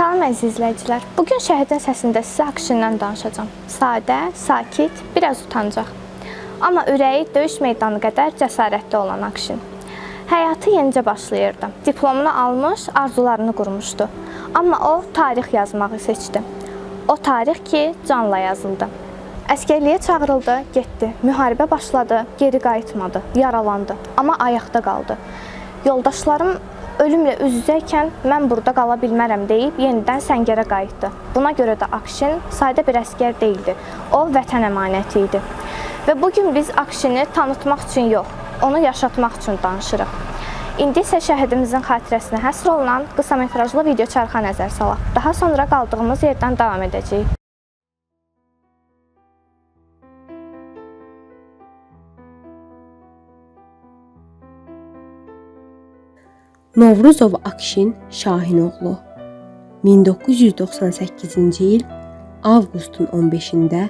Salam əziz izləyicilər. Bugün Şəhidin səsində sizə Akşindən danışacağam. Sadə, sakit, biraz utancaq. Amma ürəyi döyüş meydanı qədər cəsarətli olan Akşin. Həyatı yenicə başlayırdı. Diplomunu almış, arzularını qurmuşdu. Amma o tarix yazmağı seçdi. O tarix ki, canla yazıldı. Əskərliyə çağırıldı, getdi. Müharibə başladı, geri qayıtmadı, yaralandı. Amma ayaqda qaldı. Yoldaşlarım ölümlə üz-üzəykən mən burada qala bilmərəm deyib yenidən səngərə qayıtdı. Buna görə də Akşin sadə bir əskər deyildi. O vətən əmanəti idi. Və bugün biz Akşini tanıtmaq üçün yox, onu yaşatmaq üçün danışırıq. İndi isə şəhidimizin xatirəsinə həsr olunan qısa metrajlı video çarxa nəzər salaq. Daha sonra qaldığımız yerdən davam edəcəyik. Novruzov Akşin Şahinoğlu 1998-ci il avqustun 15-də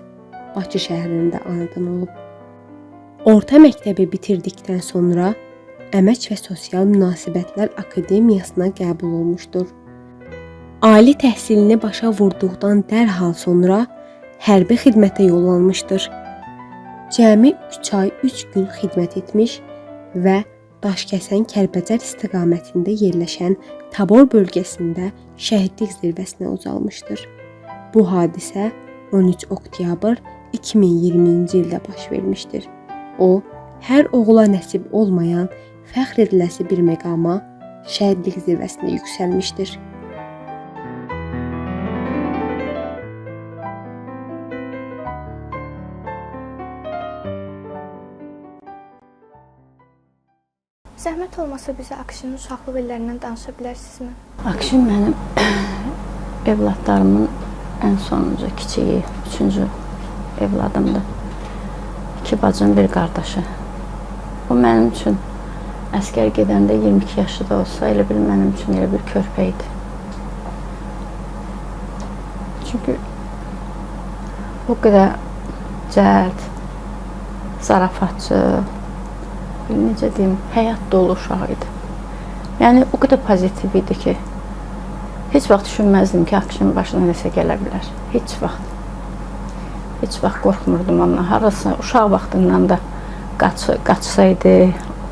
Bakı şəhərində anadan olub. Orta məktəbi bitirdikdən sonra Əmək və Sosial Münasibətlər Akademiyasına qəbul olmuşdur. Ali təhsilini başa vurduqdan dərhal sonra hərbi xidmətə yollanmışdır. Cəmi 3 ay 3 gün xidmət etmiş və Daşkəsən Kəlbəcər istiqamətində yerləşən Tabor bölgəsində şəhidlik zirvəsinə ucalmışdır. Bu hadisə 13 oktyabr 2020-ci ildə baş vermişdir. O, hər oğula nəsib olmayan, fəxr ediləsi bir məqama şəhidlik zirvəsinə yüksəlmişdir. Zəhmət olmasa bizə Akşinin uşaqlıq illərindən danışa bilərsinizmi? Akşin mənim evladlarımın ən sonuncu, kiçiyi, 3-cü evladımdır. 2 bacım, bir qardaşı. O mənim üçün əskər gedəndə 22 yaşı da olsa, elə bil mənim üçün elə bir körpə idi. Çünki o qədər cəld, zarafatçı, necə deyim, həyat dolu uşaq idi. Yəni, o qədər pozitiv idi ki, heç vaxt düşünməzdim ki, Akşinin başına nəsə gələ bilər. Heç vaxt. Heç vaxt qorxmurdum ondan. Harasa uşaq vaxtından da qaçsaydı,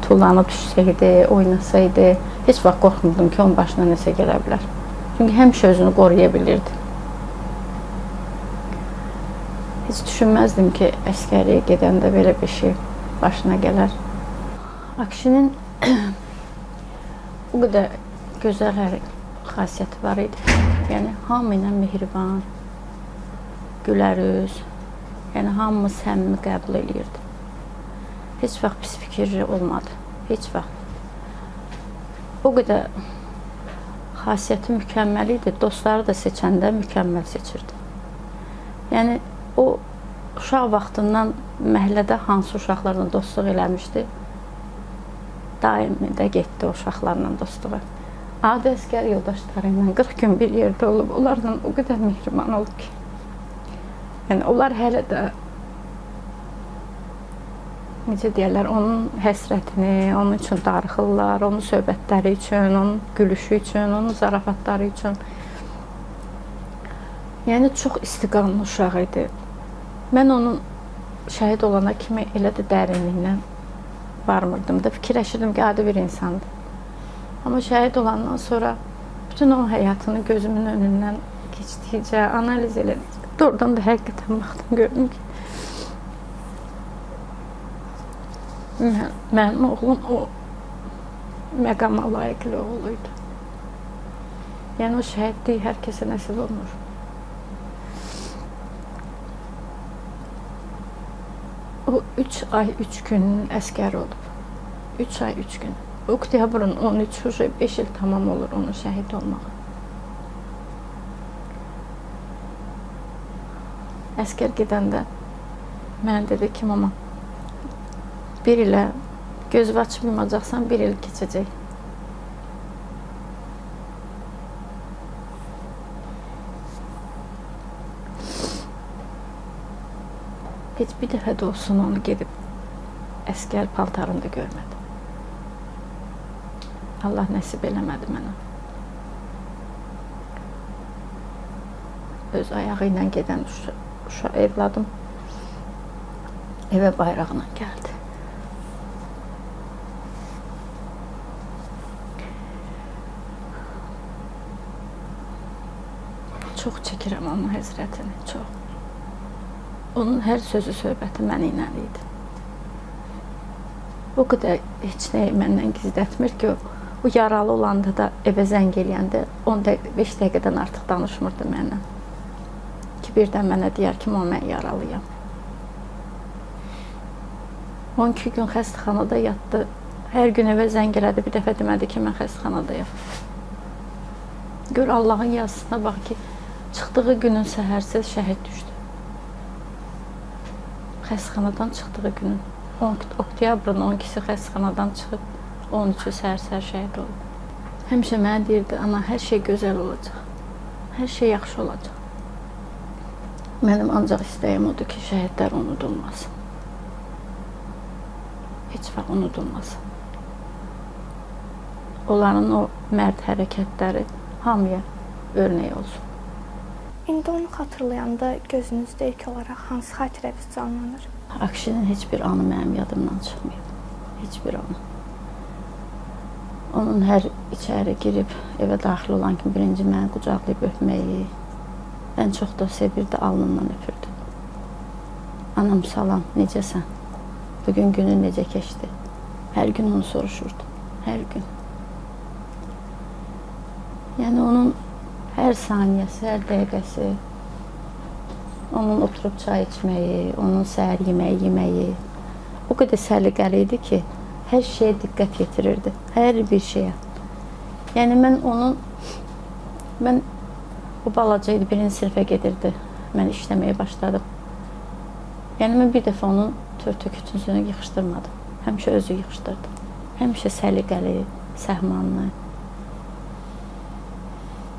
tullanıb düşsəydi, oynasaydı, heç vaxt qorxmurdum ki, onun başına nəsə gələ bilər. Çünki həmişə özünü qoruya bilirdi. Heç düşünməzdim ki, əskəriyə gedəndə belə bir şey başına gələr. Akşinin o qədər gözəl hər xasiyyəti var idi. Yəni, hamı ilə mehriban, gülərüz, yəni hamımı səmimi qəbul edirdi. Heç vaxt pis fikirli olmadı, heç vaxt. O qədər xasiyyəti mükəmməl idi, dostları da seçəndə mükəmməl seçirdi. Yəni, o uşaq vaxtından məhəllədə hansı uşaqlarla dostluq eləmişdi, daimi də getdi o uşaqlarla dostluğa. Adi əskər yoldaşları ilə 40 gün bir yerdə olub, onlarla o qədər mehriban olub ki. Yəni, onlar hələ də, necə deyərlər, onun həsrətini, onun üçün darıxırlar, onun söhbətləri üçün, onun gülüşü üçün, onun zarafatları üçün. Yəni, çox istiqamlı uşaq idi. Mən onun şəhid olana kimi elə də dərinliklə varmırdım da, fikirləşirdim ki, adi bir insandır. Amma şəhid olandan sonra bütün o həyatını gözümün önündən keçdikcə, analiz elədikcə, doğrudan da həqiqətən baxdım, gördüm ki, mənim oğlum o məqama layiqli oğluydu. Yəni, o şəhidlik hər kəsə nəsib olmur. O 3 ay 3 gün əskər olub. 3 ay 3 gün. Oktyabrın 13-ü 5 il tamam olur onun şəhid olmağı. Əskər gedəndə mənə dedi ki, mama, bir ilə gözü açıb yumacaqsan, 1 il keçəcək. Heç bir dəfə də olsun onu gedib əskər paltarında görmədim. Allah nəsib eləmədi mənə. öz ayağı ilə gedən uşaq evladım evə bayrağına gəldi. Çox çəkirəm onun həzrətini, çox. Onun hər sözü, söhbəti mənə ilə idi. O qədər heç nəyi məndən gizlətmir ki, o yaralı olanda da evə zəng eləyəndə 5 dəqiqədən artıq danışmırdı mənlə. Ki, birdən mənə deyər ki, mən yaralıyam. 12 gün xəstəxanada yatdı. Hər gün evə zəng elədi, bir dəfə demədi ki, mən xəstəxanadayım. Gör Allahın yazısına bax ki, çıxdığı günün səhərsiz şəhid düşdü. Xəstəxanadan çıxdığı günün, oktyabrın 12-si xəstəxanadan çıxıb, 13-ü səhər şəhid oldu. Həmişə mənə deyirdi, ana, hər şey gözəl olacaq, hər şey yaxşı olacaq. Mənim ancaq istəyim odur ki, şəhidlər unudulmasın. Heç vaxt unudulmasın. Onların o mərd hərəkətləri hamıya örnek olsun. İndi onu xatırlayanda gözünüzdə ilk olaraq hansı xatirəniz canlanır? Akşinin heç bir anı mənim yadımdan çıxmıyor. Heç bir anı. Onun hər içəri girib evə daxil olan kimi birinci məni qucaqlayıb öpməyi, ən çox da sevirdi, alnından öpürdü. Anam, salam, necəsən? Bugün günün necə keçdi? Hər gün onu soruşurdu. Hər gün. Yəni onun hər saniyəsi, hər dəqiqəsi, onun oturub çay içməyi, onun səhər yeməyi o qədər səliqəli idi ki, hər şeyə diqqət yetirirdi, hər bir şeyə. Yəni mən o balaca idi, birinci sinifə gedirdi, mən işləməyə başladım. Yəni mən bir dəfə onun tört-töküntüsünü yığışdırmadım, həmişə özü yığışdırdı. Həmişə səliqəli, səhmanlı.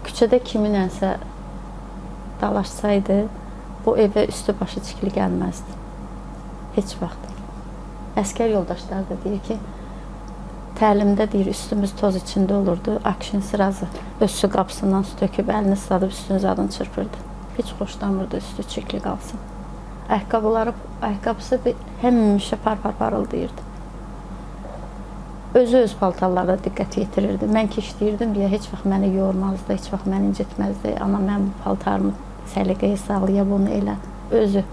Küçədə kiminənsə dalaşsaydı, o evə üstü başı çikili gəlməzdi. Heç vaxt. Əskər yoldaşlar da deyir ki, təlimdə deyir, üstümüz toz içində olurdu. Akşin sırası öz su qapısından su töküb, əlini ısladıb üstünün zadını çırpırdı. Heç xoşlamırdı üstü çikili qalsın. Ayaqqabısı həmişə par-par parıldayırdı. Özü öz paltarlarına diqqət yetirirdi. Mən ki işləyirdim deyə heç vaxt məni yormazdı, heç vaxt məni incitməzdi. Ana, mən bu paltarımı səliqəyə sağlaya bunu elə. Özü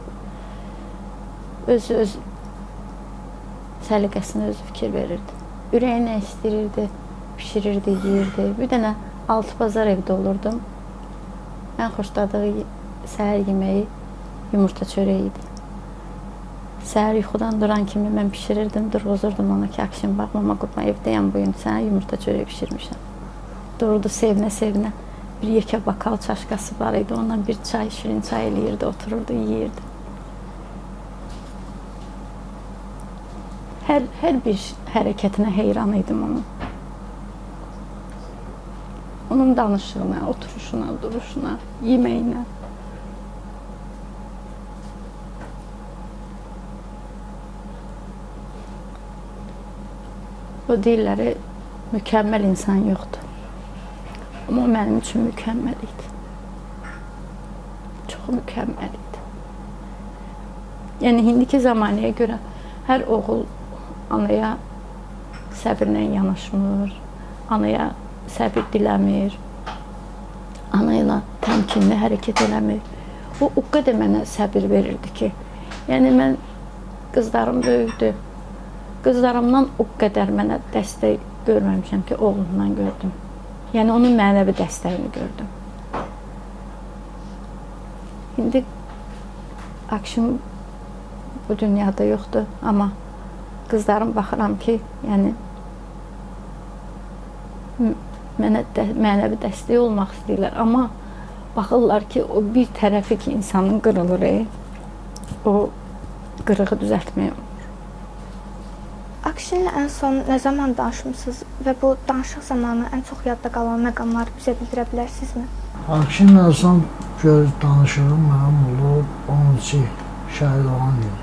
səliqəsinə özü fikir verirdi. Ürəyi nə istəyirdi, pişirirdi, yeyirdi. Bir dənə altı bazar evdə olurdum. Ən xoşladığı səhər yeməyi yumurta çörəyi idi. Səhər yuxudan duran kimi mən pişirirdim, durğuzurdum ona ki, akşam bax, mama qurban, evdəyəm bu gün, sənə yumurta çörəyi pişirmişəm. Dururdu sevinə-sevinə, bir yekə bakal çaşkası var idi, ondan bir çay, şirin çay eləyirdi, otururdu, yeyirdi. Hər bir hərəkətinə heyran idim onun. Onun danışığına, oturuşuna, duruşuna, yeməyinə. O deyirlər, mükəmməl insan yoxdur. Amma mənim üçün mükəmməl idi. Çox mükəmməl idi. Yəni, indiki zamanəyə görə hər oğul anaya səbirlə yanaşmır, anaya səbir diləmir, anayla təmkinli hərəkət eləmir. O qədər mənə səbir verirdi ki, yəni mən, qızlarım böyükdür. Qızlarımdan o qədər mənə dəstək görməmişəm ki, oğlumdan gördüm. Yəni, onun mənəvi dəstəyini gördüm. İndi Akşin bu dünyada yoxdur, amma qızlarım baxıram ki, yəni, mənəvi dəstək olmaq istəyirlər, amma baxırlar ki, o bir tərəfi ki, insanın qırılır, o qırığı düzəltmək olur. Akşinlə ən son nə zaman danışmısınız və bu danışıq zamanı ən çox yadda qalan məqamları bizə bildirə bilərsinizmi? Akşinlə son danışığım mənim olub 12 şəhid olan gün.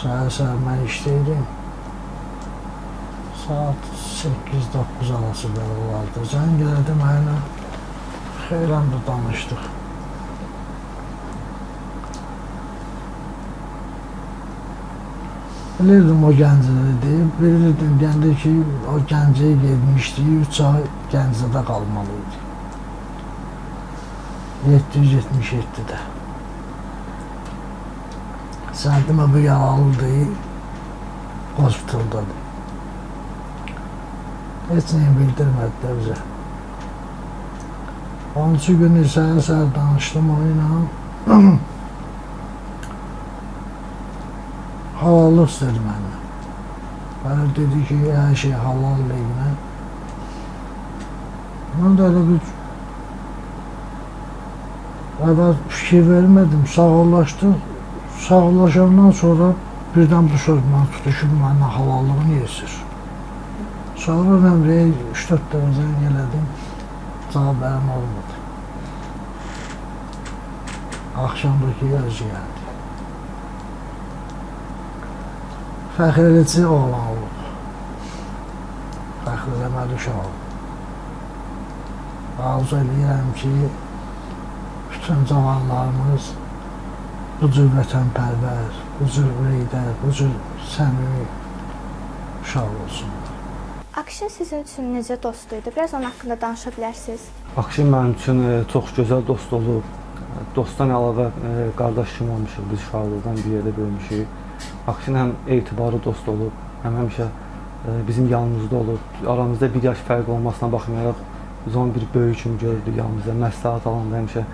Səhər mən işləyirdim. Saat 8-9 arası belə olardı. Zəng elədi mənə. Xeyrən də danışdıq. Bilirdim o Gəncədə, bilirdim gəndə ki, o Gəncəyə getmişdi, 3 ay Gəncədə qalmalıydı. 777-də. Sənədimə bu yaralıdır, hospitaldadır. Heç nəyi bildirmədilər bizə. 13 gün səhər danışdım o ilə. Halallıq istədi məndən. Bana dedi ki, hər şey halal lehine. Mən də elə bir əvvəl fikir vermədim, sağollaşdıq. Sağollaşandan sonra birdən bu söz mənə tutuşub, mənə halallığını yesir. Sonra Əmrəyə 3-4 dəfə zəng elədim, cavab verim olmadı. Axşamdakı yazı gəldi. Fəxr edici oğlan olub. Fəxr eləməli uşaq olub. Arzu edirəm ki, bütün cavanlarımız bu cür vətənpərvər, bu cür ürəkdə, bu cür səmimi uşaq olsunlar. Akşin sizin üçün necə dostuydu? Biraz onun haqqında danışa bilərsiniz. Akşin mənim üçün çox gözəl dost olub. Dostdan əlavə qardaş kimi olmuşuq, biz uşaqlıqdan bir yerdə böyümüşük. Akşin həm etibarlı dost olub, həm həmişə bizim yanımızda olub. Aramızda bir yaş fərq olmasına baxmayaraq, biz onu bir böyük kimi görürdük yanımızda. Məsləhət alanda həmişə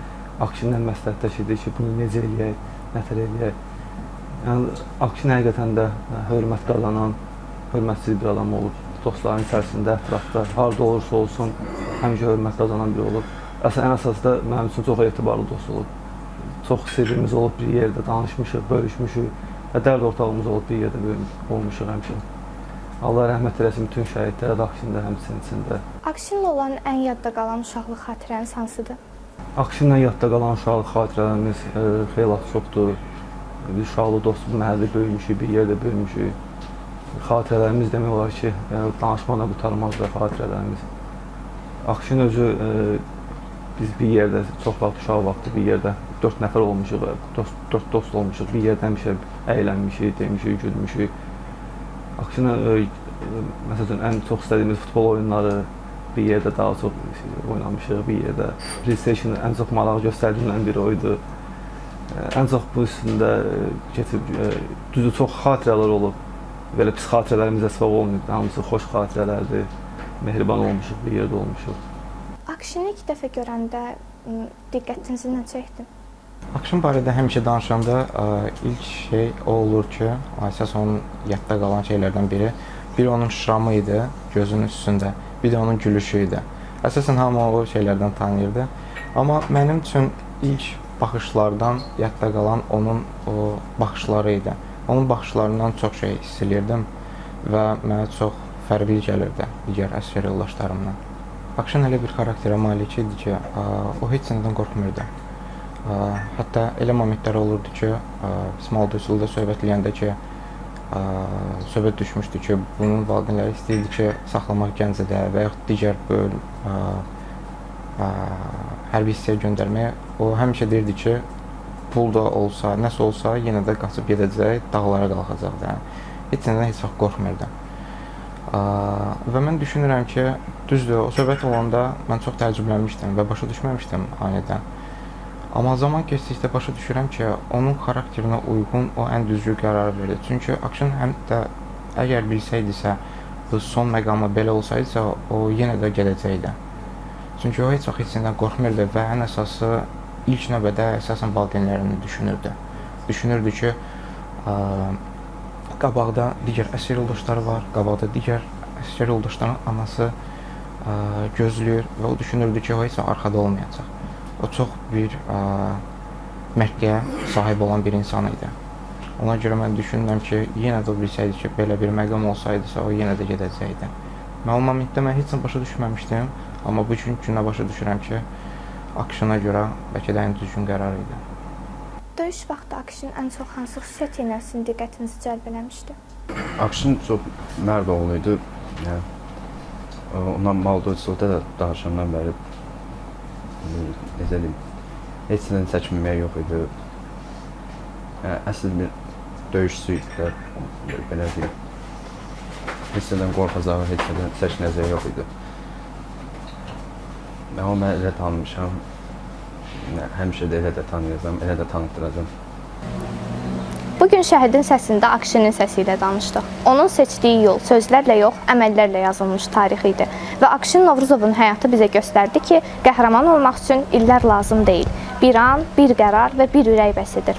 Akşindən məsləhətləşirdik ki, bunu necə eləyək, nətər eləyək. Yəni, Akşin həqiqətən də hörmət qazanan, hörmətsiz bir adam olub. Dostların içərisində, ətrafda, harada olursa olsun, həmişə hörmət qazanan biri olub. Ən əsası da mənim üçün çox etibarlı dost olub. Çox sirrimiz olub, bir yerdə danışmışıq, bölüşmüşük və dərd ortağımız olub, bir yerdə olmuşuq həmişə. Allah rəhmət eləsin bütün şəhidlərə də Akşində, həmçinin içində. Akşinlə olan ən yadda qalan uşaqlıq xatirəniz hansıdır? Akşinlə yadda qalan uşaqlıq xatirələrimiz xeyli çoxdur. Biz uşaqlı dostluq məhəlli böyümüşük, bir yerdə böyümüşük. Xatirələrimiz demək olar ki, danışmaqla qurtarmazlar xatirələrimiz. Akşin özü, biz bir yerdə, çox vaxt uşaq vaxtı bir yerdə 4 nəfər olmuşuq, 4 dost olmuşuq, bir yerdə həmişə əylənmişik, demişik, gülmüşük. Akşinə, məsələn, ən çox istədiyimiz futbol oyunları bir yerdə daha çox oynamışıq, bir yerdə. PlayStation ən çox maraq göstərdiyimdən biri oydu. Ən çox bu üstündə keçib, düzü çox xatirələr olub. Belə pis xatirələrimiz əsbab olmayıb, hamısı xoş xatirələrdir, mehriban olmuşuq, bir yerdə olmuşuq. Akşini ilk dəfə görəndə diqqətinizi nə çəkdi? Akşin barədə həmişə danışanda ilk şey o olur ki, əsas onun yadda qalan şeylərdən biri onun şramı idi gözünün üstündə, bir də onun gülüşü idi. Əsasən hamı o şeylərdən tanıyırdı. Amma mənim üçün ilk baxışlardan yadda qalan onun o baxışları idi. Onun baxışlarından çox şey hiss edirdim və mənə çox fərqli gəlirdi digər əsgər yoldaşlarımdan. Akşin elə bir xarakterə malik idi ki, o heç nədən qorxmurdu. Hətta elə momentlər olurdu ki, biz malda üsulda söhbətləyəndə ki, söhbət düşmüşdü ki, bunun valideynləri istəyirdi ki, saxlamaq Gəncədə və yaxud digər hərbi hissəyə göndərməyə. O həmişə deyirdi ki, pul da olsa, nəsə olsa, yenə də qaçıb gedəcək, dağlara qalxacaq. Heç nədən heç vaxt qorxmurdu. Və mən düşünürəm ki, düzdür, o söhbət olanda mən çox təəccüblənmişdim və başa düşməmişdim anidən. Amma zaman keçdikdə başa düşürəm ki, onun xarakterinə uyğun o ən düzgün qərar verdi. Çünki Akşin həm də əgər bilsəydisə, bu son məqamı belə olsaydısa, o yenə də gedəcəkdi. Çünki o heç vaxt heç nədən qorxmurdu və ən əsası ilk növbədə əsasən valideynlərini düşünürdü. Düşünürdü ki, qabaqda digər əsgər yoldaşları var, qabaqda digər əsgər yoldaşların anası gözləyir və o düşünürdü ki, o heç arxada olmayacaq. O çox bir mərkəyə sahib olan bir insan idi. Ona görə mən düşünürəm ki, yenə də o bilsəydi ki, belə bir məqam olsaydısa, o yenə də gedəcəkdi. Mən o momentdə başa düşməmişdim, amma bu günə başa düşürəm ki, Akşina görə bəlkə də ən düzgün qərar idi. Döyüş vaxtı Akşin ən çox hansı xüsusiyyət ilə sizin diqqətinizi cəlb eləmişdi? Akşin çox mərd oğlu idi. Ondan mal döyüşdə də danışandan bəri necə deyim, heç nədən çəkinmək yox idi. Əsl bir döyüşçü idi də, belə deyim. Heç nədən qorxacağı, heç nədən çəkinəcəyi yox idi. Mən o mən elə tanımışam. Həmişə də elə də tanıyacam, elə də tanıtdıracam. Bugün şəhidin səsində Akşinin səsi ilə danışdıq. Onun seçdiyi yol sözlərlə yox, əməllərlə yazılmış tarix idi. Və Akşin Novruzovun həyatı bizə göstərdi ki, qəhrəman olmaq üçün illər lazım deyil. Bir an, bir qərar və bir ürək bəsidir.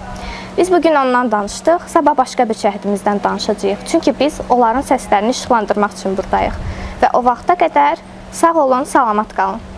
Biz bugün ondan danışdıq, sabah başqa bir şəhidimizdən danışacağıq. Çünki biz onların səslərini işıqlandırmaq üçün buradayıq. Və o vaxta qədər sağ olun, salamat qalın.